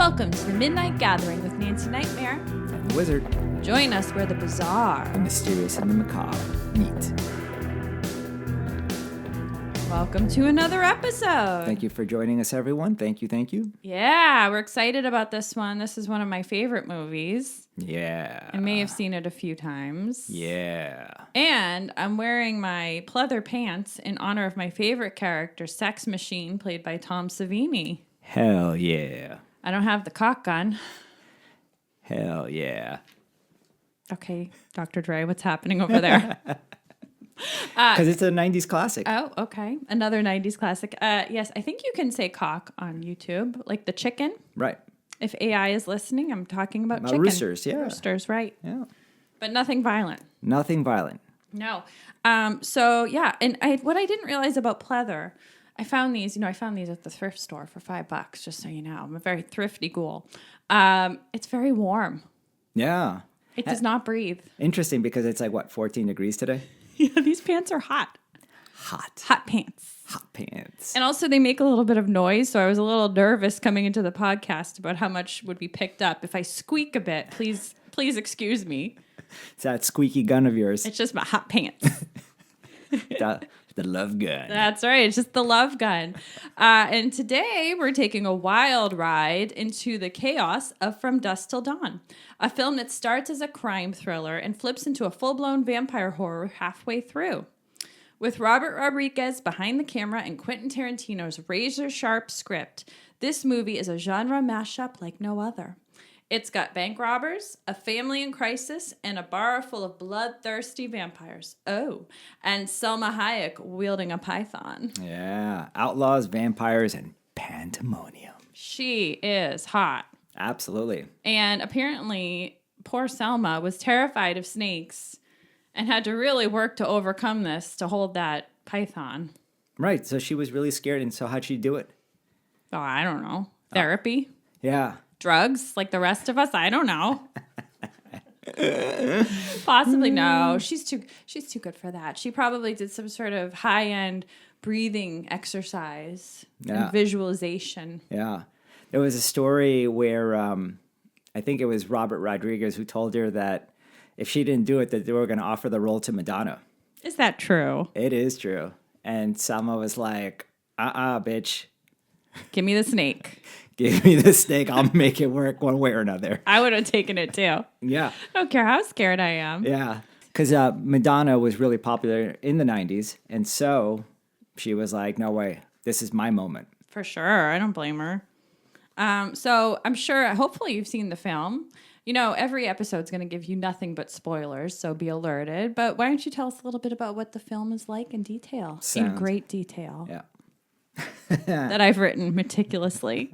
Welcome to the Midnight Gathering with Nancy Nightmare and the Wizard. Join us where the bizarre, the mysterious, and the macabre meet. Welcome to another episode. Thank you for joining us, everyone. Thank you. Yeah, we're excited about this one. This is one of my favorite movies. Yeah. I may have seen it a few times. Yeah. And I'm wearing my pleather pants in honor of my favorite character, Sex Machine, played by Tom Savini. Hell yeah. I don't have the cock gun. Hell yeah. Okay, Dr. Dre, what's happening over there? Because it's a 90s classic. Oh, okay. Another 90s classic. Yes, I think you can say cock on YouTube, like the chicken. Right. If AI is listening, I'm talking about chicken. Roosters, yeah. Roosters, right. Yeah. But nothing violent. Nothing violent. No. So, yeah, and what I didn't realize about pleather, I found these at the thrift store for $5, just so you know. I'm a very thrifty ghoul. It's very warm. Yeah. It does not breathe. Interesting, because it's like, 14 degrees today? Yeah, these pants are hot. Hot pants. Hot pants. And also they make a little bit of noise, so I was a little nervous coming into the podcast about how much would be picked up. If I squeak a bit, please excuse me. It's that squeaky gun of yours. It's just my hot pants. The love gun. That's right. It's just the love gun. And today we're taking a wild ride into the chaos of From Dusk Till Dawn, a film that starts as a crime thriller and flips into a full-blown vampire horror halfway through. With Robert Rodriguez behind the camera and Quentin Tarantino's razor-sharp script, this movie is a genre mashup like no other. It's got bank robbers, a family in crisis, and a bar full of bloodthirsty vampires. Oh, and Salma Hayek wielding a python. Yeah. Outlaws, vampires, and Pandemonium. She is hot. Absolutely. And apparently, poor Selma was terrified of snakes and had to really work to overcome this to hold that python. Right. So she was really scared. And so how'd she do it? Oh, I don't know. Therapy? Yeah. Drugs, like the rest of us? I don't know. Possibly no. She's too good for that. She probably did some sort of high-end breathing exercise and visualization. Yeah. There was a story where I think it was Robert Rodriguez who told her that if she didn't do it, that they were going to offer the role to Madonna. Is that true? It is true. And Salma was like, bitch. Give me the snake. Give me the snake. I'll make it work one way or another. I would have taken it too. Yeah. I don't care how scared I am. Yeah. Because Madonna was really popular in the 90s. And so she was like, no way. This is my moment. For sure. I don't blame her. So I'm sure, hopefully you've seen the film. You know, every episode's going to give you nothing but spoilers, so be alerted. But why don't you tell us a little bit about what the film is like in detail? In great detail. Yeah. That I've written meticulously.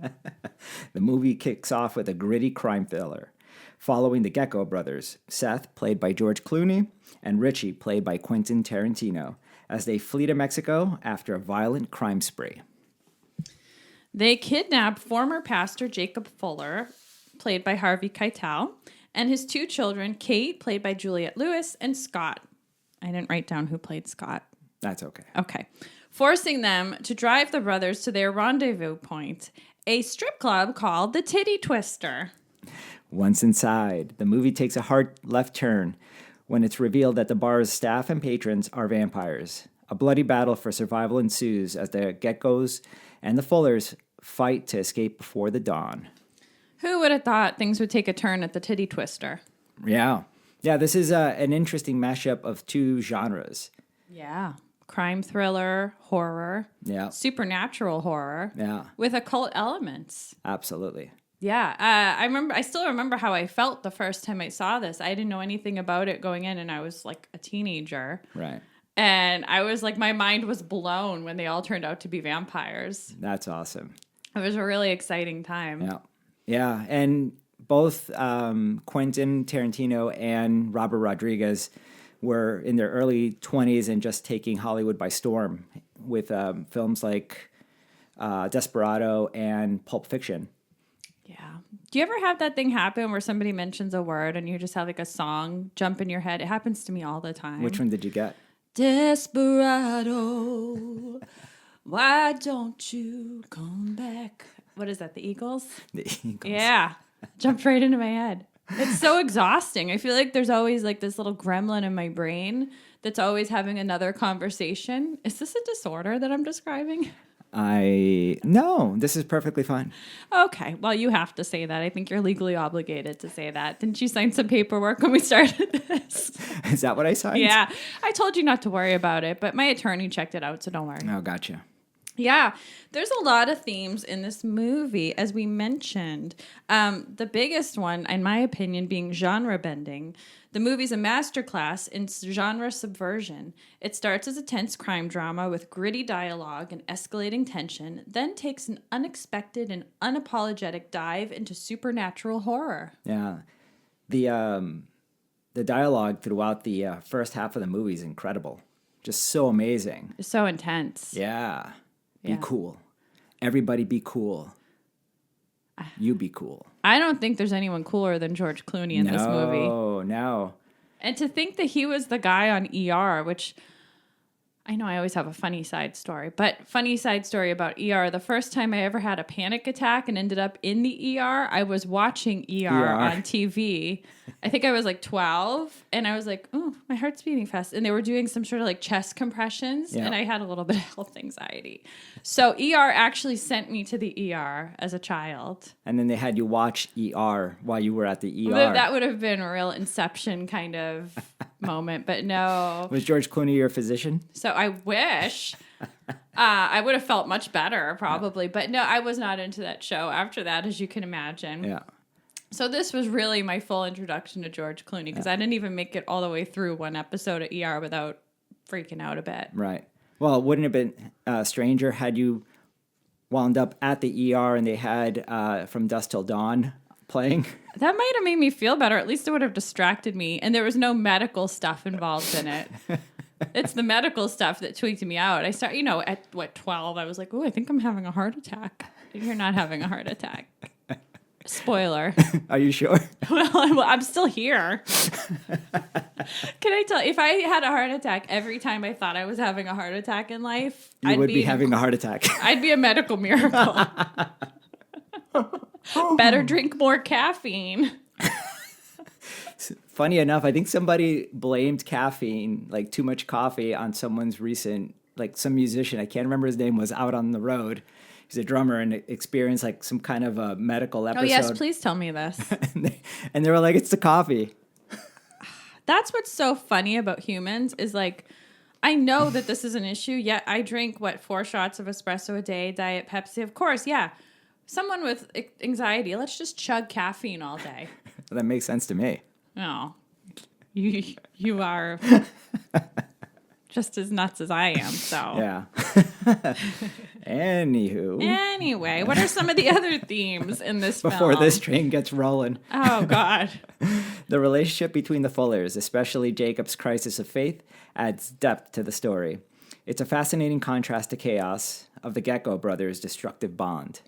The movie kicks off with a gritty crime thriller, following the Gecko brothers, Seth, played by George Clooney, and Richie, played by Quentin Tarantino, as they flee to Mexico after a violent crime spree. They kidnap former pastor Jacob Fuller, played by Harvey Keitel, and his two children, Kate, played by Juliette Lewis, and Scott. I didn't write down who played Scott. That's okay. Okay. Forcing them to drive the brothers to their rendezvous point, a strip club called the Titty Twister. Once inside, the movie takes a hard left turn when it's revealed that the bar's staff and patrons are vampires. A bloody battle for survival ensues as the Geckos and the Fullers fight to escape before the dawn. Who would have thought things would take a turn at the Titty Twister? Yeah. Yeah, this is an interesting mashup of two genres. Yeah. Crime thriller, horror, Yeah. supernatural horror, Yeah. with occult elements. Absolutely. Yeah, I still remember how I felt the first time I saw this. I didn't know anything about it going in, and I was like a teenager. Right. And I was like, my mind was blown when they all turned out to be vampires. That's awesome. It was a really exciting time. Yeah. Yeah, and both Quentin Tarantino and Robert Rodriguez were in their early 20s and just taking Hollywood by storm with films like Desperado and Pulp Fiction. Yeah. Do you ever have that thing happen where somebody mentions a word and you just have like a song jump in your head? It happens to me all the time. Which one did you get? Desperado, why don't you come back? what is that? The Eagles? The Eagles. Yeah. Jumped right into my head. It's so exhausting. I feel like there's always like this little gremlin in my brain that's always having another conversation. Is this a disorder that I'm describing? No, this is perfectly fine. Okay. Well, you have to say that. I think you're legally obligated to say that. Didn't you sign some paperwork when we started this? Is that what I signed? Yeah. I told you not to worry about it, but my attorney checked it out, so don't worry. Oh, gotcha. Yeah, there's a lot of themes in this movie, as we mentioned. The biggest one, in my opinion, being genre bending. The movie's a masterclass in genre subversion. It starts as a tense crime drama with gritty dialogue and escalating tension, then takes an unexpected and unapologetic dive into supernatural horror. Yeah. The dialogue throughout the first half of the movie is incredible. Just so amazing. It's so intense. Yeah. Be Yeah. cool. Everybody be cool. You be cool. I don't think there's anyone cooler than George Clooney in this movie. No. And to think that he was the guy on ER, which I know I always have a funny side story, but funny side story about ER. The first time I ever had a panic attack and ended up in the ER, I was watching ER on TV. I think I was like 12, and I was like, oh, my heart's beating fast. And they were doing some sort of like chest compressions, and I had a little bit of health anxiety. So ER actually sent me to the ER as a child. And then they had you watch ER while you were at the ER. That would have been a real Inception kind of moment, but no. Was George Clooney your physician? So I wish I would have felt much better probably, but no, I was not into that show after that, as you can imagine. Yeah. So this was really my full introduction to George Clooney because I didn't even make it all the way through one episode of ER without freaking out a bit. Right. Well, wouldn't it have been stranger had you wound up at the ER and they had From Dusk Till Dawn playing? That might have made me feel better. At least it would have distracted me. And there was no medical stuff involved in it. It's the medical stuff that tweaked me out. I start, at 12, I was like, oh, I think I'm having a heart attack. You're not having a heart attack. Spoiler. Are you sure? Well, I'm still here. Can I tell you, if I had a heart attack every time I thought I was having a heart attack in life, You would be having a heart attack. I'd be a medical miracle. Better drink more caffeine. Funny enough, I think somebody blamed caffeine, like too much coffee, on someone's recent, like some musician, I can't remember his name, was out on the road. He's a drummer and experienced like some kind of a medical episode. Oh, yes, please tell me this. and they were like, it's the coffee. That's what's so funny about humans is like, I know that this is an issue, yet I drink, 4 shots of espresso a day, Diet Pepsi. Of course, yeah. Someone with anxiety, let's just chug caffeine all day. That makes sense to me. No. You are just as nuts as I am, so. Yeah. Anywho. Anyway, what are some of the other themes in this film? Before this train gets rolling. Oh, God. The relationship between the Fullers, especially Jacob's crisis of faith, adds depth to the story. It's a fascinating contrast to chaos of the Gecko brothers' destructive bond.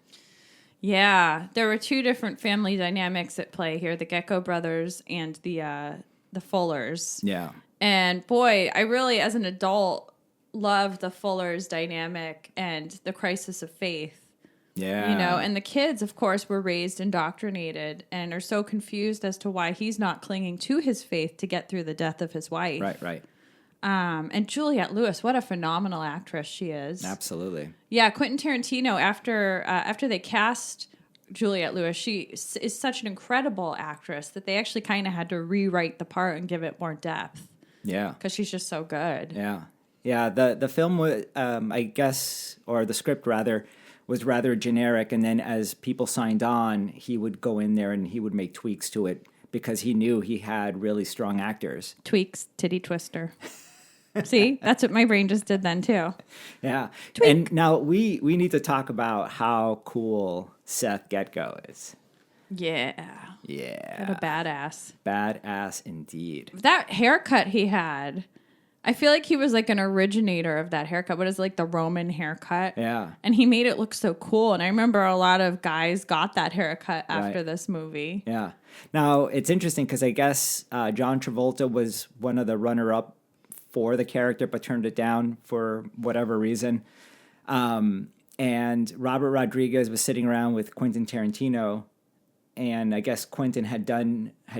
Yeah, there were 2 different family dynamics at play here, the Gecko brothers and the Fullers. Yeah. And boy, I really, as an adult, love the Fullers dynamic and the crisis of faith. Yeah. And the kids, of course, were raised indoctrinated and are so confused as to why he's not clinging to his faith to get through the death of his wife. Right. And Juliette Lewis, what a phenomenal actress she is. Absolutely. Yeah, Quentin Tarantino, after they cast Juliette Lewis, she is such an incredible actress that they actually kind of had to rewrite the part and give it more depth. Yeah. Because she's just so good. Yeah. Yeah, the film was, I guess, or the script rather, was rather generic. And then as people signed on, he would go in there and he would make tweaks to it because he knew he had really strong actors. Tweaks, titty twister. See, that's what my brain just did then too. Yeah. Tweak. And now we need to talk about how cool Seth Gecko is. Yeah. Yeah. What a badass. Badass indeed. That haircut he had, I feel like he was like an originator of that haircut. What is it, like the Roman haircut? Yeah. And he made it look so cool. And I remember a lot of guys got that haircut after Right. this movie. Yeah. Now, it's interesting because I guess John Travolta was one of the runner-up for the character, but turned it down for whatever reason. And Robert Rodriguez was sitting around with Quentin Tarantino, and I guess Quentin had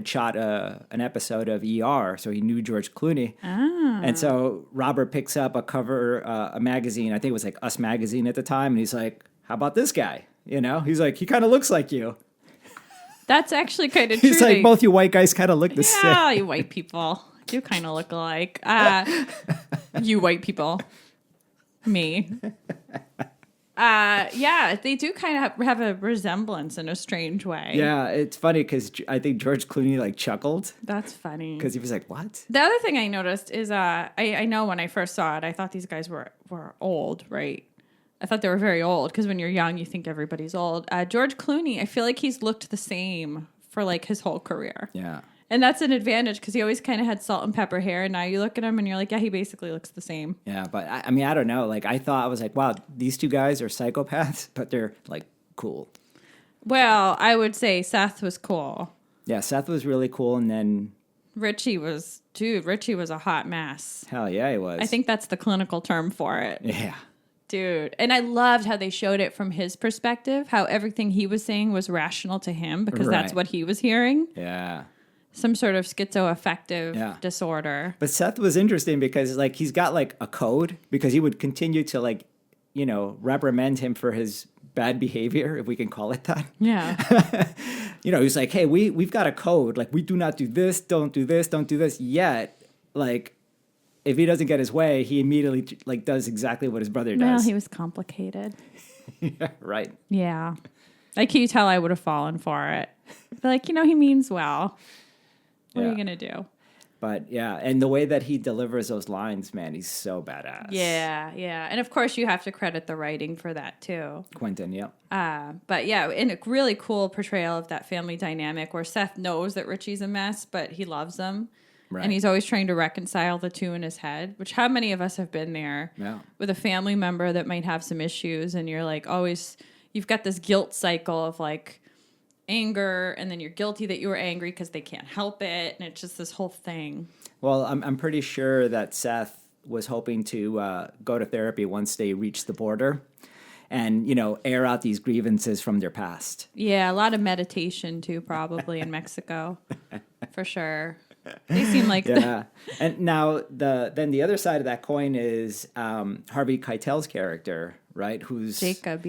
shot an episode of ER, so he knew George Clooney. And so Robert picks up a magazine. I think it was like Us Magazine at the time, and he's like, "How about this guy?" You know, he's like, "He kind of looks like you." That's actually kind of true. He's like, "Both you white guys kind of look the same." Yeah, you white people do kind of look alike. You white people, me. Yeah, they do kind of have a resemblance in a strange way. Yeah, it's funny because I think George Clooney like chuckled. That's funny. Because he was like, "What?" The other thing I noticed is I know when I first saw it, I thought these guys were old, right? I thought they were very old because when you're young, you think everybody's old. George Clooney, I feel like he's looked the same for like his whole career. Yeah. And that's an advantage because he always kind of had salt and pepper hair. And now you look at him and you're like, yeah, he basically looks the same. Yeah, but I mean, I don't know. Like, I was like, wow, these two guys are psychopaths, but they're like cool. Well, I would say Seth was cool. Yeah, Seth was really cool. And then Richie was a hot mess. Hell yeah, he was. I think that's the clinical term for it. Yeah. Dude. And I loved how they showed it from his perspective, how everything he was saying was rational to him because that's what he was hearing. Yeah. Some sort of schizoaffective disorder. But Seth was interesting because like he's got like a code because he would continue to like, you know, reprimand him for his bad behavior, if we can call it that. Yeah. You know, he's like, hey, we've got a code. Like, we do not do this, don't do this, don't do this. Yet, like, if he doesn't get his way, he immediately like does exactly what his brother does. Well, he was complicated. Yeah, right. Yeah. Like, you tell I would have fallen for it. But like, you know, he means well. What are you going to do? But yeah, and the way that he delivers those lines, man, he's so badass. Yeah, yeah. And of course, you have to credit the writing for that too. Quentin, yep. But yeah, in a really cool portrayal of that family dynamic where Seth knows that Richie's a mess, but he loves him. Right. And he's always trying to reconcile the two in his head, which how many of us have been there with a family member that might have some issues and you're like always, you've got this guilt cycle of like, anger, and then you're guilty that you were angry because they can't help it, and it's just this whole thing. Well, I'm pretty sure that Seth was hoping to go to therapy once they reached the border, and you know, air out these grievances from their past. Yeah, a lot of meditation too, probably in Mexico, for sure. They seem like And now then the other side of that coin is Harvey Keitel's character, right? Who's Jacob,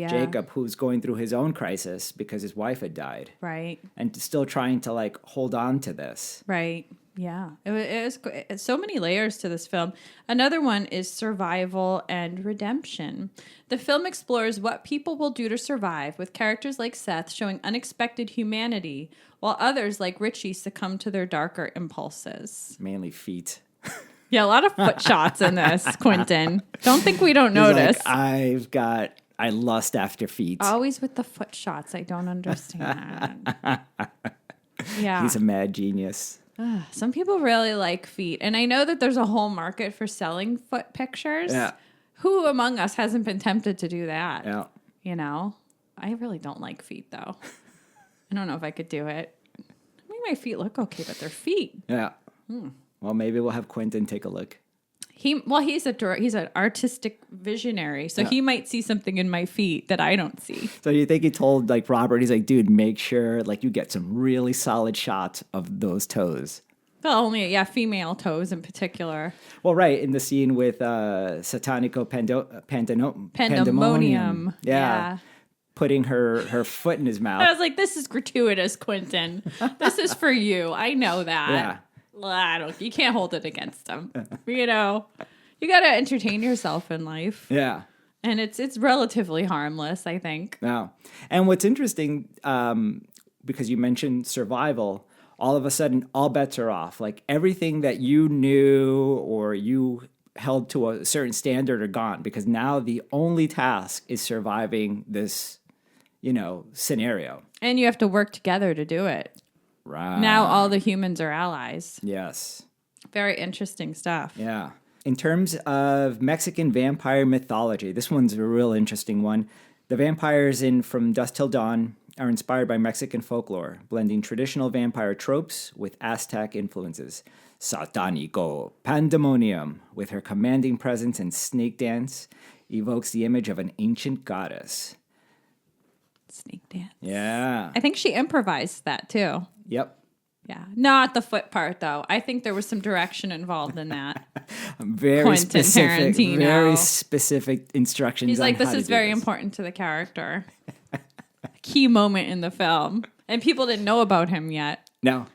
who's going through his own crisis because his wife had died, right? And still trying to like hold on to this, right? Yeah, it was so many layers to this film. Another one is survival and redemption. The film explores what people will do to survive, with characters like Seth showing unexpected humanity, while others like Richie succumb to their darker impulses. Mainly feet. Yeah, a lot of foot shots in this, Quentin. Don't think we don't notice. Like, I lust after feet. Always with the foot shots. I don't understand. Yeah. He's a mad genius. Some people really like feet. And I know that there's a whole market for selling foot pictures. Yeah. Who among us hasn't been tempted to do that? Yeah. You know? I really don't like feet, though. I don't know if I could do it. I mean, my feet look okay, but they're feet. Yeah. Well, maybe we'll have Quentin take a look. He's an artistic visionary, so he might see something in my feet that I don't see. So you think he told like Robert, he's like, dude, make sure like you get some really solid shots of those toes. Well, only female toes in particular. Well, right in the scene with Satanico Pandemonium. Yeah. Putting her foot in his mouth. I was like, this is gratuitous, Quentin. This is for you. I know that. Yeah. You can't hold it against them. You know, you got to entertain yourself in life. Yeah. And it's relatively harmless, I think. Yeah. And what's interesting, because you mentioned survival, all of a sudden, all bets are off. Like everything that you knew or you held to a certain standard are gone because now the only task is surviving this, you know, scenario. And you have to work together to do it. Right. Now all the humans are allies. Yes. Very interesting stuff. Yeah. In terms of Mexican vampire mythology, this one's a real interesting one. The vampires in From Dusk Till Dawn are inspired by Mexican folklore, blending traditional vampire tropes with Aztec influences. Satanico Pandemonium, with her commanding presence and snake dance, evokes the image of an ancient goddess. Snake dance. Yeah. I think she improvised that too. Yep. Yeah. Not the foot part though. I think there was some direction involved in that. Very Quentin specific, Tarantino. very specific instructions. He's on like, how this to is do very this. important to the character. Key moment in the film. And people didn't know about him yet. No.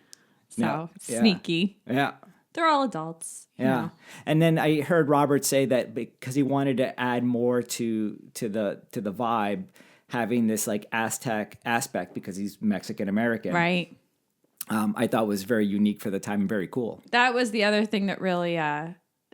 So No. Yeah. sneaky. Yeah. They're all adults. you Yeah. know. And then I heard Robert say that because he wanted to add more to the vibe, having this like Aztec aspect because he's Mexican American. Right. I thought was very unique for the time and very cool. That was the other thing that really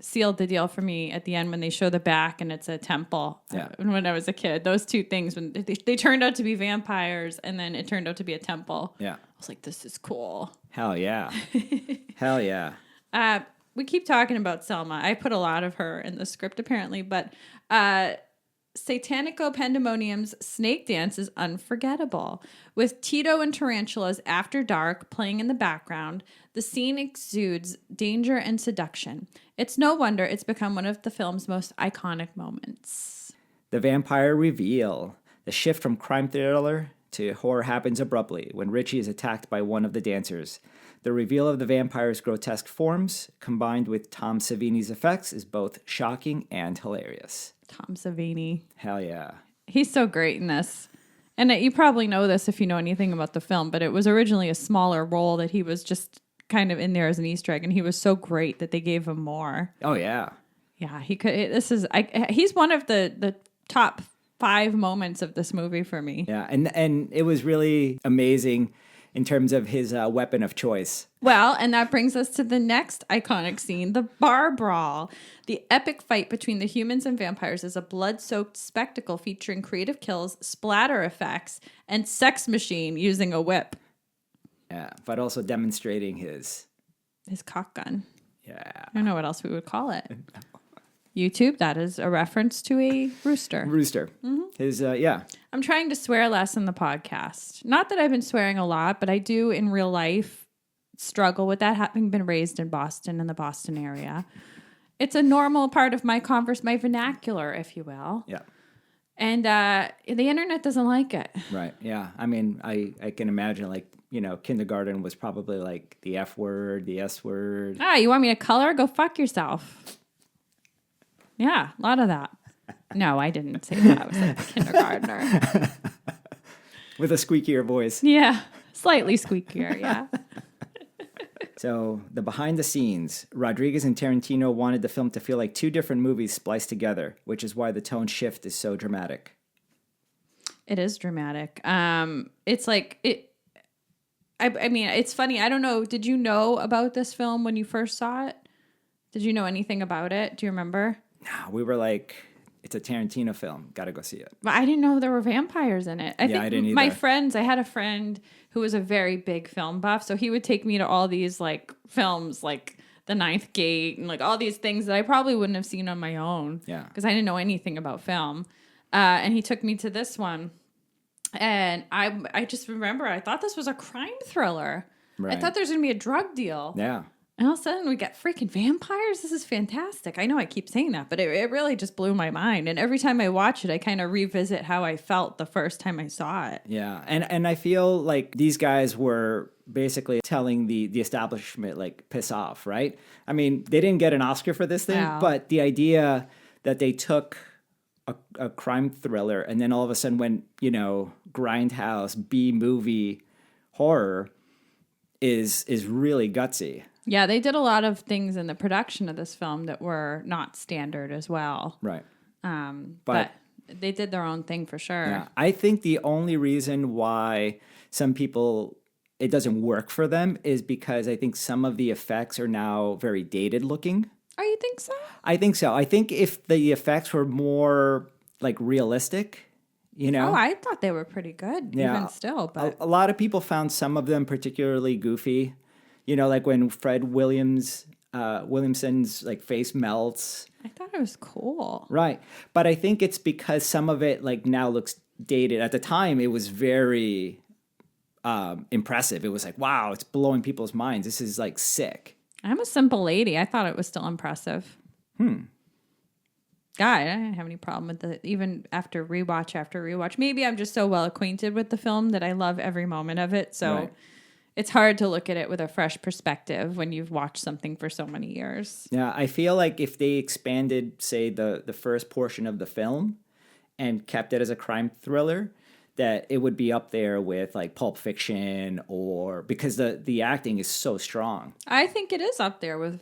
sealed the deal for me at the end when they show the back and it's a temple. Yeah. When I was a kid, those two things, when they turned out to be vampires and then it turned out to be a temple. Yeah. I was like, this is cool. Hell yeah. Hell yeah. We keep talking about Selma. I put a lot of her in the script apparently, but Satanico Pandemonium's snake dance is unforgettable. With Tito and tarantulas after dark playing in the background, the scene exudes danger and seduction. It's no wonder it's become one of the film's most iconic moments. The vampire reveal. The shift from crime thriller to horror happens abruptly when Richie is attacked by one of the dancers. The reveal of the vampire's grotesque forms, combined with Tom Savini's effects, is both shocking and hilarious. Tom Savini. Hell yeah. He's so great in this. And you probably know this if you know anything about the film, but it was originally a smaller role that he was just kind of in there as an Easter egg, and he was so great that they gave him more. Oh yeah. Yeah, he could. He's one of the top 5 moments of this movie for me. Yeah, and it was really amazing in terms of his weapon of choice. Well, and that brings us to the next iconic scene, the bar brawl. The epic fight between the humans and vampires is a blood-soaked spectacle featuring creative kills, splatter effects, and sex machine using a whip. Yeah, but also demonstrating his cock gun. Yeah. I don't know what else we would call it. YouTube, that is a reference to a rooster. Mm-hmm. His, yeah. I'm trying to swear less in the podcast. Not that I've been swearing a lot, but I do in real life struggle with that, having been raised in Boston, in the Boston area. It's a normal part of my my vernacular, if you will. Yeah. And the internet doesn't like it. Right. Yeah. I mean, I can imagine, like, kindergarten was probably like the F word, the S word. You want me to color? Go fuck yourself. Yeah, a lot of that. No, I didn't say that. I was like a kindergartner. With a squeakier voice. Yeah, slightly squeakier, yeah. So, the behind the scenes. Rodriguez and Tarantino wanted the film to feel like 2 different movies spliced together, which is why the tone shift is so dramatic. It is dramatic. It's like it. I mean, it's funny. I don't know. Did you know about this film when you first saw it? Did you know anything about it? Do you remember? No, we were like, it's a Tarantino film. Got to go see it. But I didn't know there were vampires in it. I think I didn't either. My friends, I had a friend who was a very big film buff, so he would take me to all these like films, like The Ninth Gate, and like all these things that I probably wouldn't have seen on my own. Yeah, because I didn't know anything about film. And he took me to this one, and I just remember I thought this was a crime thriller. Right. I thought there was going to be a drug deal. Yeah. And all of a sudden we get freaking vampires. This is fantastic. I know I keep saying that, but it really just blew my mind. And every time I watch it, I kind of revisit how I felt the first time I saw it. Yeah. And I feel like these guys were basically telling the establishment, like, piss off, right? I mean, they didn't get an Oscar for this thing, but the idea that they took a crime thriller and then all of a sudden went, grindhouse, B-movie horror is really gutsy. Yeah, they did a lot of things in the production of this film that were not standard as well. Right. But they did their own thing for sure. Yeah. I think the only reason why some people, it doesn't work for them is because I think some of the effects are now very dated looking. Oh, you think so? I think so. I think if the effects were more like realistic, Oh, I thought they were pretty good, even still. But a lot of people found some of them particularly goofy. Like when Fred Williamson's like face melts. I thought it was cool. Right. But I think it's because some of it like now looks dated. At the time, it was very impressive. It was like, wow, it's blowing people's minds. This is like sick. I'm a simple lady. I thought it was still impressive. God, I didn't have any problem with it, even after rewatch. Maybe I'm just so well acquainted with the film that I love every moment of it. So Right. it's hard to look at it with a fresh perspective when you've watched something for so many years. Yeah, I feel like if they expanded, say, the first portion of the film and kept it as a crime thriller, that it would be up there with like Pulp Fiction, or because the acting is so strong. I think it is up there with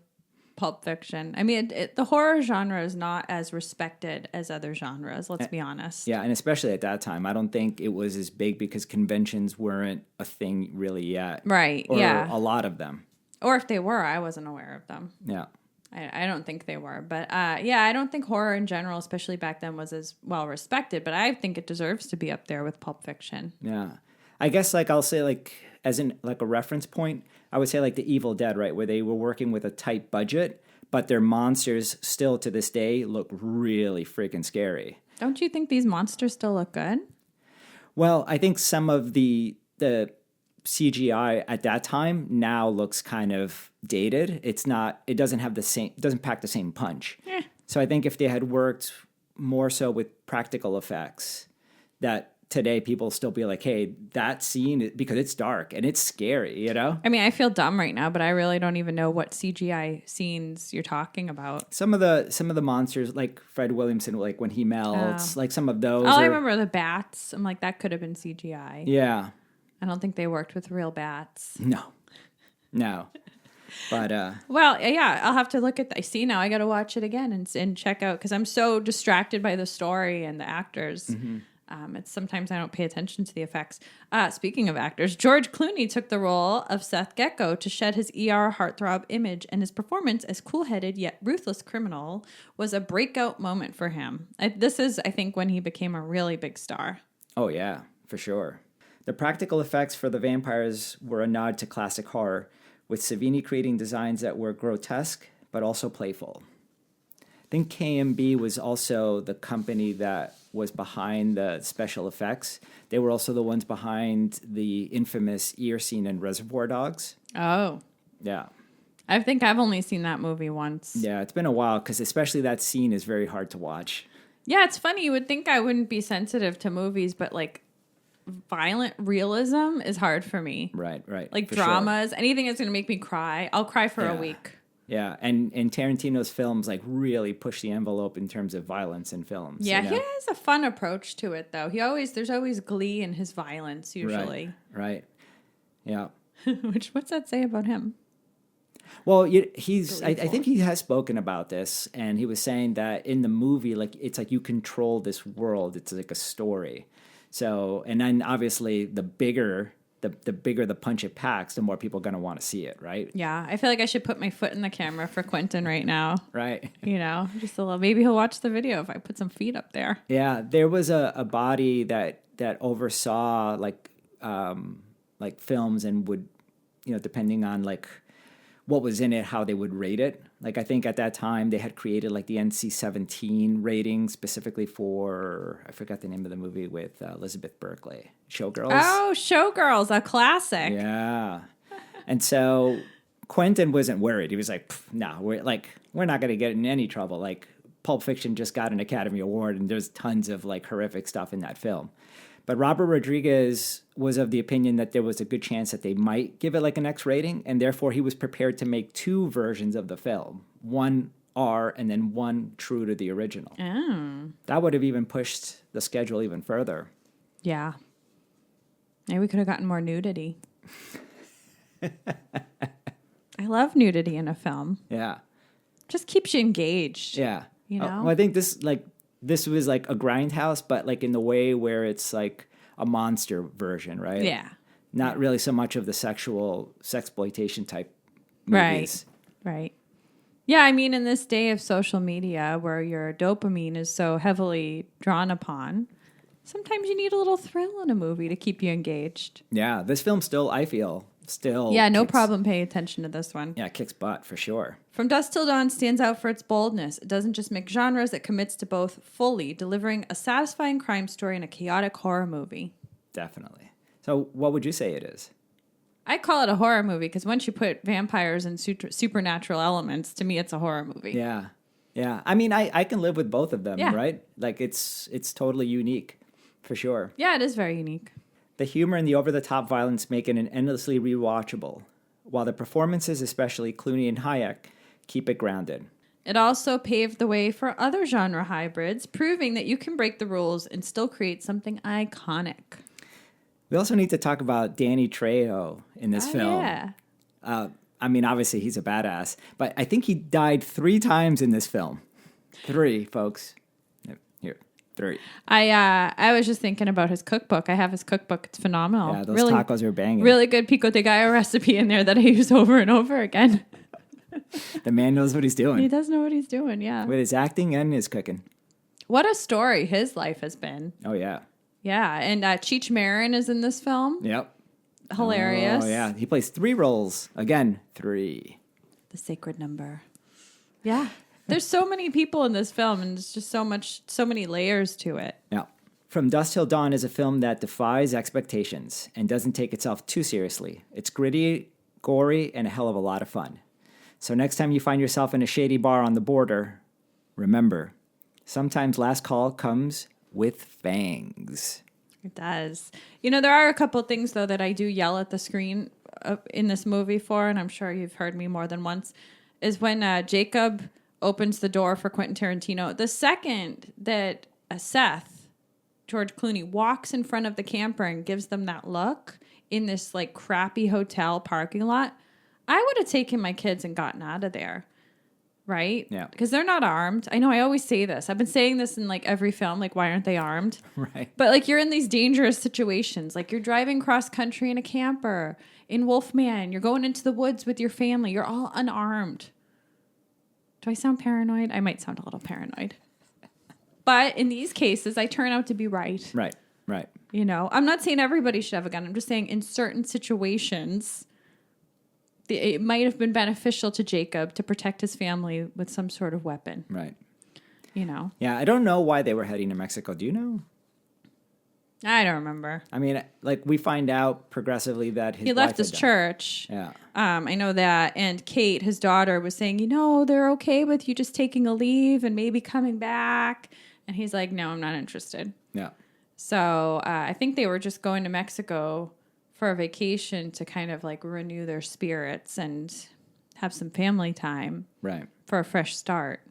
Pulp Fiction. I mean, the horror genre is not as respected as other genres, let's be honest. Yeah, and especially at that time, I don't think it was as big because conventions weren't a thing really yet. Right, or yeah. a lot of them. Or if they were, I wasn't aware of them. Yeah. I don't think they were. But yeah, I don't think horror in general, especially back then, was as well respected. But I think it deserves to be up there with Pulp Fiction. Yeah. I guess like I'll say like as in like a reference point, I would say like The Evil Dead, right? Where they were working with a tight budget, but their monsters still to this day look really freaking scary. Don't you think these monsters still look good? Well, I think some of the CGI at that time now looks kind of dated. It doesn't have the same, it doesn't pack the same punch. So I think if they had worked more so with practical effects, that today people still be like, hey, that scene, because it's dark and it's scary, you know? I mean, I feel dumb right now, but I really don't even know what CGI scenes you're talking about. Some of the monsters, like Fred Williamson, like when he melts, like some of those. I remember the bats. I'm like, that could have been CGI. Yeah. I don't think they worked with real bats. No. But well, yeah, I'll have to look at. I see now. I got to watch it again and check out because I'm so distracted by the story and the actors. It's sometimes I don't pay attention to the effects. Speaking of actors, George Clooney took the role of Seth Gecko to shed his ER heartthrob image, and his performance as cool-headed yet ruthless criminal was a breakout moment for him. This is, I think, when he became a really big star. oh yeah, for sure. The practical effects for the vampires were a nod to classic horror, with Savini creating designs that were grotesque but also playful. I think KMB was also the company that was behind the special effects. They were also the ones behind the infamous ear scene in Reservoir Dogs. Oh. Yeah. I think I've only seen that movie once. Yeah, it's been a while because especially that scene is very hard to watch. Yeah, it's funny. You would think I wouldn't be sensitive to movies, but like violent realism is hard for me. Right. Like for dramas, sure. anything that's going to make me cry. I'll cry for a Yeah. week. Yeah, and Tarantino's films like really push the envelope in terms of violence in films. Yeah, you know? he has a fun approach to it, though. There's always glee in his violence, usually. Right. Yeah. What's that say about him? Well, I think he has spoken about this, and he was saying that in the movie, like it's like you control this world. It's like a story. So, and then obviously the bigger the punch it packs, the more people are going to want to see it, right? Yeah, I feel like I should put my foot in the camera for Quentin right now. Right. You know, just a little. Maybe he'll watch the video if I put some feet up there. Yeah, there was a body that oversaw like films and would, depending on like what was in it, how they would rate it. Like I think at that time they had created like the NC-17 rating specifically for, I forgot the name of the movie with Elizabeth Berkley, Showgirls. Oh, Showgirls, a classic. Yeah. And so Quentin wasn't worried. He was like, no, we're not going to get in any trouble. Like Pulp Fiction just got an Academy Award and there's tons of like horrific stuff in that film. But Robert Rodriguez was of the opinion that there was a good chance that they might give it like an X rating, and therefore he was prepared to make two versions of the film, one R and then one true to the original. Oh. That would have even pushed the schedule even further. Yeah. Maybe we could have gotten more nudity. I love nudity in a film. Yeah. Just keeps you engaged. Yeah. You know? Well, I think this was like a grindhouse, but like in the way where it's like a monster version, right? Yeah. Not really so much of the sexploitation type movies. Right. Yeah, I mean, in this day of social media where your dopamine is so heavily drawn upon, sometimes you need a little thrill in a movie to keep you engaged. Yeah, this film I feel Yeah, no problem paying attention to this one. Yeah, kicks butt for sure. From Dusk Till Dawn stands out for its boldness. It doesn't just mix genres, it commits to both fully, delivering a satisfying crime story and a chaotic horror movie. Definitely. So what would you say it is? I call it a horror movie because once you put vampires and supernatural elements, to me it's a horror movie. Yeah. Yeah. I mean, I can live with both of them, Yeah. right? Like it's totally unique for sure. Yeah, it is very unique. The humor and the over-the-top violence make it an endlessly rewatchable, while the performances, especially Clooney and Hayek, keep it grounded. It also paved the way for other genre hybrids, proving that you can break the rules and still create something iconic. We also need to talk about Danny Trejo in this film. Yeah. I mean, obviously he's a badass, but I think he died 3 times in this film. 3, folks. Here, 3. I was just thinking about his cookbook. I have his cookbook. It's phenomenal. Yeah, those tacos are banging. Really good pico de gallo recipe in there that I use over and over again. The man knows what he's doing. He does know what he's doing, yeah. With his acting and his cooking. What a story his life has been. Oh, yeah. Yeah, and Cheech Marin is in this film. Yep. Hilarious. Oh, yeah. He plays 3 roles. Again, 3. The sacred number. Yeah. There's so many people in this film, and there's just so many layers to it. Yeah. From Dusk Till Dawn is a film that defies expectations and doesn't take itself too seriously. It's gritty, gory, and a hell of a lot of fun. So next time you find yourself in a shady bar on the border, remember, sometimes last call comes with fangs. It does. You know, there are a couple things, though, that I do yell at the screen in this movie for, and I'm sure you've heard me more than once, is when Jacob opens the door for Quentin Tarantino. The second that Seth, George Clooney, walks in front of the camper and gives them that look in this, like, crappy hotel parking lot, I would have taken my kids and gotten out of there. Right? Yeah. Because they're not armed. I know I always say this. I've been saying this in like every film. Like, why aren't they armed? Right. But like you're in these dangerous situations. Like you're driving cross country in a camper in Wolfman. You're going into the woods with your family. You're all unarmed. Do I sound paranoid? I might sound a little paranoid. But in these cases, I turn out to be right. Right. Right. You know, I'm not saying everybody should have a gun. I'm just saying in certain situations, it might have been beneficial to Jacob to protect his family with some sort of weapon. Right. You know? Yeah, I don't know why they were heading to Mexico. Do you know? I don't remember. I mean, like, we find out progressively that he left his church. Yeah. I know that. And Kate, his daughter, was saying, you know, they're okay with you just taking a leave and maybe coming back. And he's like, no, I'm not interested. Yeah. So I think they were just going to Mexico for a vacation to kind of like renew their spirits and have some family time. Right. For a fresh start.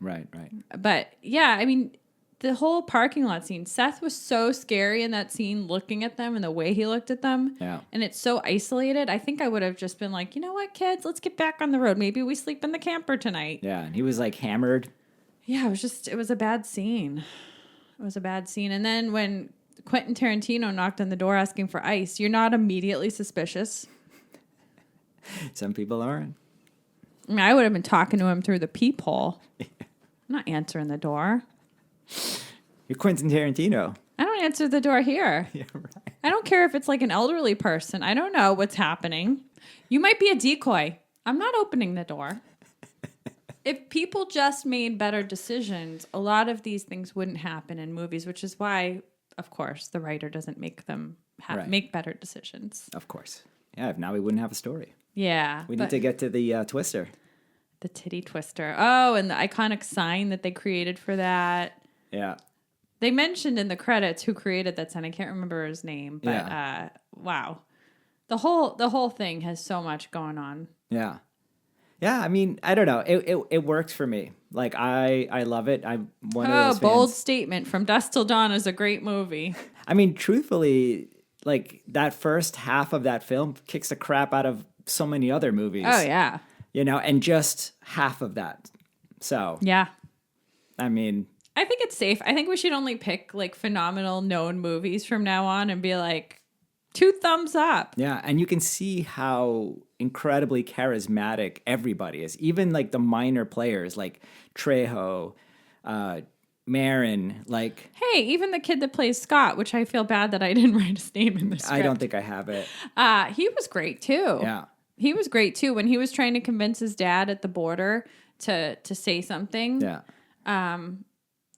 Right, right. But yeah, I mean, the whole parking lot scene, Seth was so scary in that scene looking at them and the way he looked at them. Yeah. And it's so isolated. I think I would have just been like, you know what, kids, let's get back on the road. Maybe we sleep in the camper tonight. Yeah, and he was like hammered. Yeah, it was a bad scene. It was a bad scene. And then when Quentin Tarantino knocked on the door asking for ice, you're not immediately suspicious. Some people aren't. I mean, I would have been talking to him through the peephole. I'm not answering the door. You're Quentin Tarantino. I don't answer the door here. Yeah, right. I don't care if it's like an elderly person. I don't know what's happening. You might be a decoy. I'm not opening the door. If people just made better decisions, a lot of these things wouldn't happen in movies, which is why, of course, the writer doesn't make them make better decisions. Of course. Yeah, if now we wouldn't have a story. Yeah. We need to get to the twister. The titty twister. Oh, and the iconic sign that they created for that. Yeah. They mentioned in the credits who created that sign. I can't remember his name, but wow. The whole thing has so much going on. Yeah. Yeah, I mean, I don't know. It works for me. Like, I love it. I'm one of those fans. Bold statement. From Dusk Till Dawn is a great movie. I mean, truthfully, like, that first half of that film kicks the crap out of so many other movies. Oh, yeah. You know, and just half of that. So, yeah. I mean, I think it's safe. I think we should only pick, like, phenomenal known movies from now on and be like, 2 thumbs up. Yeah, and you can see how incredibly charismatic everybody is. Even like the minor players like Trejo, Marin, like... Hey, even the kid that plays Scott, which I feel bad that I didn't write his name in the script. I don't think I have it. He was great too. Yeah. He was great too when he was trying to convince his dad at the border to say something. Yeah.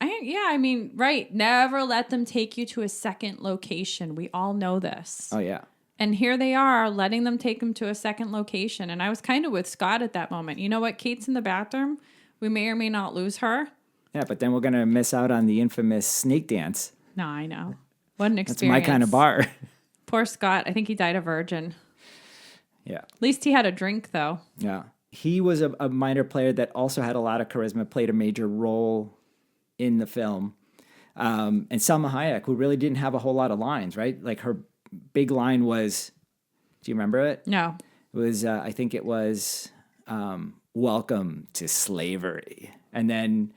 I mean, right. Never let them take you to a second location. We all know this. Oh, yeah. And here they are letting them take them to a second location. And I was kind of with Scott at that moment. You know what? Kate's in the bathroom. We may or may not lose her. Yeah, but then we're going to miss out on the infamous snake dance. No, I know. What an That's experience. my kind of bar. Poor Scott. I think he died a virgin. Yeah. At least he had a drink, though. Yeah. He was a minor player that also had a lot of charisma, played a major role in the film. And Salma Hayek, who really didn't have a whole lot of lines, right? Like her big line was, do you remember it? No. It was, I think it was, welcome to slavery. And then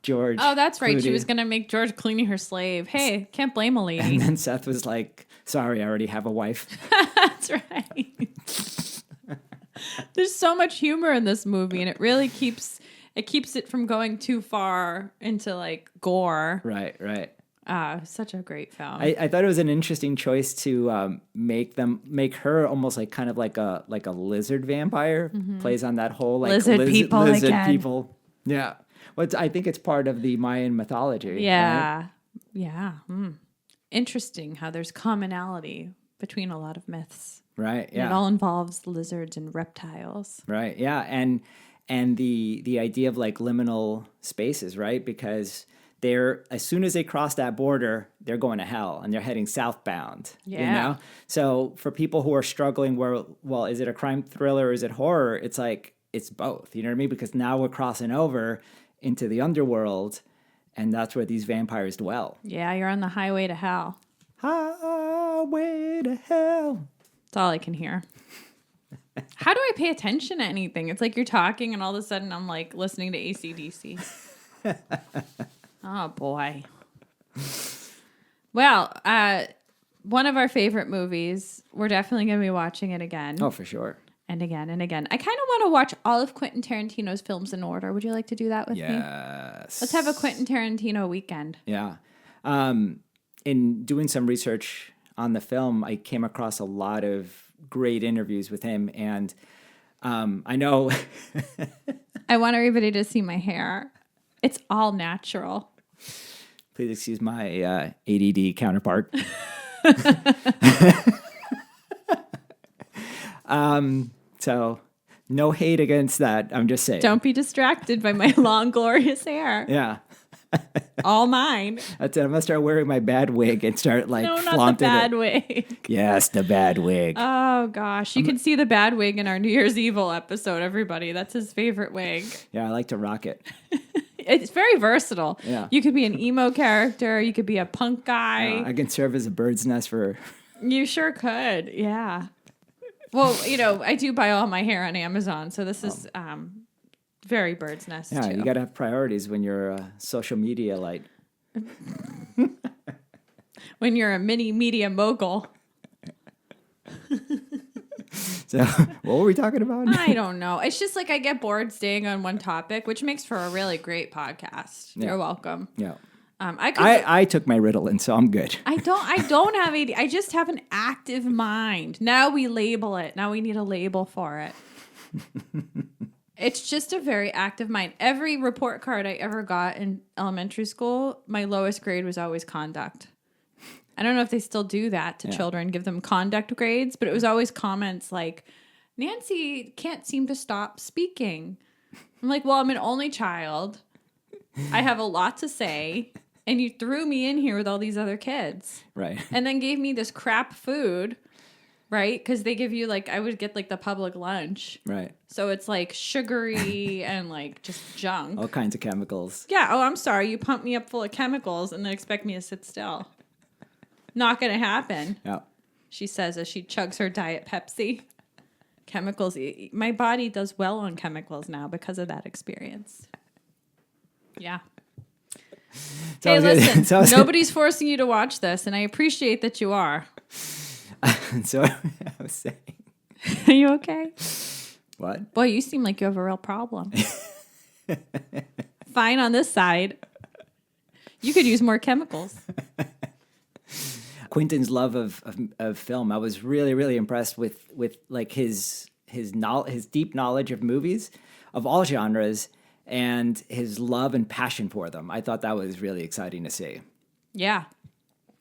George. Oh, that's right. She Clooney- was going to make George Clooney her slave. Hey, can't blame a lady. And then Seth was like, sorry, I already have a wife. That's right. There's so much humor in this movie, and it really keeps it from going too far into like gore. Right. Such a great film. I thought it was an interesting choice to make her almost like kind of like a lizard vampire. Plays on that whole like Lizard people again. people. Yeah. Well, I think it's part of the Mayan mythology. Yeah. Right? Yeah. Interesting how there's commonality between a lot of myths. Right. Yeah. And it all involves lizards and reptiles. Right. Yeah. And the idea of like liminal spaces, right? Because they're, as soon as they cross that border, they're going to hell and they're heading southbound. Yeah. You know? So for people who are struggling well, is it a crime thriller or is it horror? It's like, it's both. You know what I mean? Because now we're crossing over into the underworld, and that's where these vampires dwell. Yeah, you're on the highway to hell. Highway to hell. That's all I can hear. How do I pay attention to anything? It's like you're talking and all of a sudden I'm like listening to AC/DC. Oh, boy. Well, one of our favorite movies. We're definitely going to be watching it again. Oh, for sure. And again and again. I kind of want to watch all of Quentin Tarantino's films in order. Would you like to do that with me? Yes. Let's have a Quentin Tarantino weekend. Yeah. In doing some research on the film, I came across a lot of great interviews with him. And I know... I want everybody to see my hair. It's all natural. Please excuse my ADD counterpart. So no hate against that. I'm just saying. Don't be distracted by my long, glorious hair. Yeah. All mine. That's it. I'm going to start wearing my bad wig and start like No, not the flaunting bad it. wig. Yes, the bad wig. Oh, gosh. You can see the bad wig in our New Year's Evil episode, everybody. That's his favorite wig. Yeah, I like to rock it. It's very versatile. Yeah. You could be an emo character. You could be a punk guy. I can serve as a bird's nest for... You sure could. Yeah. Well, I do buy all my hair on Amazon, so this is very bird's nest, Yeah, too. you got to have priorities when you're a social media light. When you're a mini media mogul. So, what were we talking about? I don't know. It's just like I get bored staying on one topic, which makes for a really great podcast. Yeah. You're welcome. Yeah. I took my Ritalin, so I'm good. don't have ADD. I just have an active mind. Now we label it. Now we need a label for it. It's just a very active mind. Every report card I ever got in elementary school, my lowest grade was always conduct. I don't know if they still do that to children, give them conduct grades, but it was always comments like, Nancy can't seem to stop speaking. I'm like, well, I'm an only child. I have a lot to say. And you threw me in here with all these other kids. Right. And then gave me this crap food, right? Because they give you I would get the public lunch. Right. So it's like sugary and just junk. All kinds of chemicals. Yeah. Oh, I'm sorry. You pumped me up full of chemicals and then expect me to sit still. Not going to happen. Yeah. She says as she chugs her Diet Pepsi. Chemicals. My body does well on chemicals now because of that experience. Yeah. Hey, listen, nobody's forcing you to watch this, and I appreciate that you are. So I was saying. Are you okay? What? Boy, you seem like you have a real problem. Fine on this side. You could use more chemicals. Quentin's love of film. I was really, really impressed with his deep knowledge of movies of all genres and his love and passion for them. I thought that was really exciting to see. Yeah.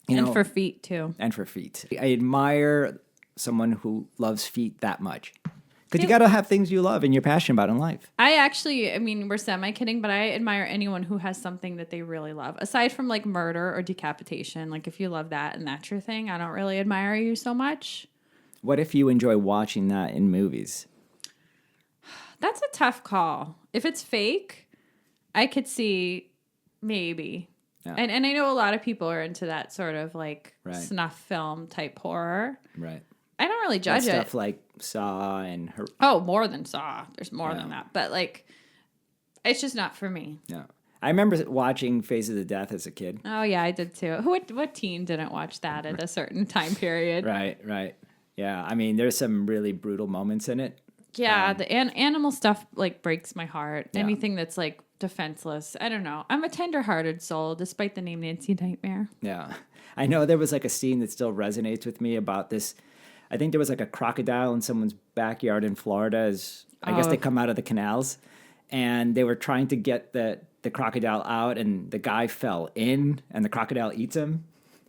For feet, too. And for feet. I admire someone who loves feet that much. Because you got to have things you love and you're passionate about in life. I mean, we're semi-kidding, but I admire anyone who has something that they really love. Aside from like murder or decapitation, like if you love that and that's your thing, I don't really admire you so much. What if you enjoy watching that in movies? That's a tough call. If it's fake, I could see maybe. Yeah. And I know a lot of people are into that sort of like Right. snuff film type horror. Right. I don't really judge it. Stuff like Saw and her. Oh, more than Saw. There's more than that. But like, it's just not for me. Yeah. I remember watching Faces of Death as a kid. Oh yeah, I did too. What teen didn't watch that at a certain time period? Right. Yeah. I mean, there's some really brutal moments in it. Yeah, the animal stuff like breaks my heart. Yeah. Anything that's like defenseless. I don't know. I'm a tender-hearted soul, despite the name Nancy Nightmare. Yeah. I know there was like a scene that still resonates with me about this. I think there was like a crocodile in someone's backyard in Florida. I guess they come out of the canals, and they were trying to get the crocodile out, and the guy fell in, and the crocodile eats him.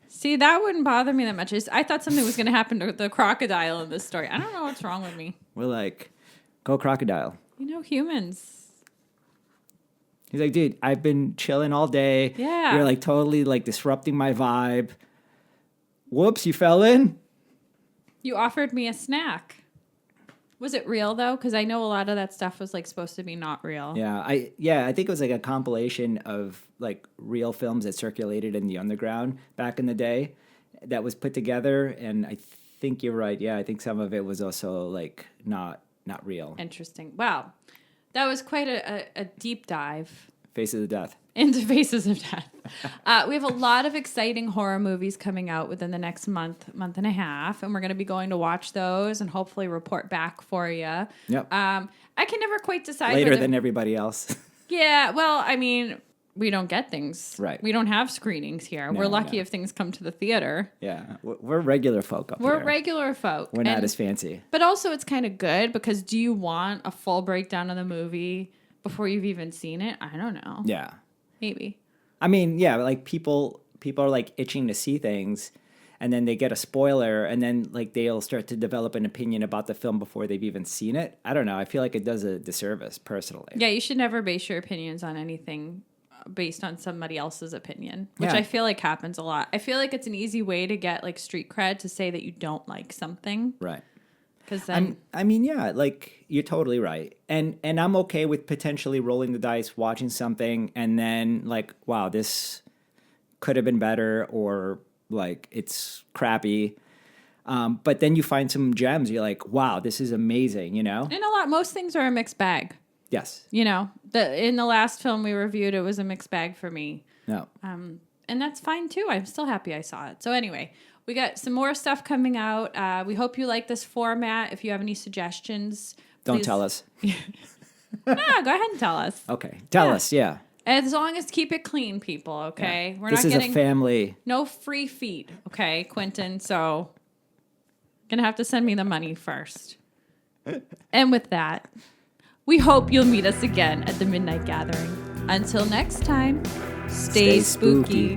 See, that wouldn't bother me that much. I thought something was going to happen to the crocodile in this story. I don't know what's wrong with me. We're like, go crocodile. You know, humans. He's like, dude, I've been chilling all day. Yeah. You're like totally like disrupting my vibe. Whoops, you fell in? You offered me a snack. Was it real though? Because I know a lot of that stuff was like supposed to be not real. Yeah, I think it was like a compilation of like real films that circulated in the underground back in the day that was put together, and I think you're right. Yeah, I think some of it was also like not real. Interesting. Wow. That was quite a deep dive. Faces of Death. Into Faces of Death. We have a lot of exciting horror movies coming out within the next month and a half, and we're going to be going to watch those and hopefully report back for you. Yep. I can never quite decide. Later than everybody else. Yeah, well, I mean, we don't get things. Right. We don't have screenings here. We're lucky if things come to the theater. Yeah, we're regular folk up here. We're regular folk. We're not as fancy. But also, it's kind of good because do you want a full breakdown of the movie before you've even seen it? I don't know. Yeah. Maybe. I mean, yeah, like people are like itching to see things, and then they get a spoiler, and then like they'll start to develop an opinion about the film before they've even seen it. I don't know. I feel like it does a disservice personally. Yeah, you should never base your opinions on anything based on somebody else's opinion, which I feel like happens a lot. I feel like it's an easy way to get like street cred to say that you don't like something. Right. Because then, I mean, yeah, like you're totally right, and I'm okay with potentially rolling the dice, watching something, and then like, wow, this could have been better, or like it's crappy. But then you find some gems. You're like, wow, this is amazing. You know, and most things are a mixed bag. Yes. You know, in the last film we reviewed, it was a mixed bag for me. No. And that's fine too. I'm still happy I saw it. So anyway, we got some more stuff coming out. We hope you like this format. If you have any suggestions, Don't tell us. No, go ahead and tell us. Okay. Tell us, yeah. As long as keep it clean, people, okay? Yeah. We're this not is getting a family. no free feed, okay, Quentin? So gonna have to send me the money first. And with that, we hope you'll meet us again at the Midnight Gathering. Until next time, stay spooky.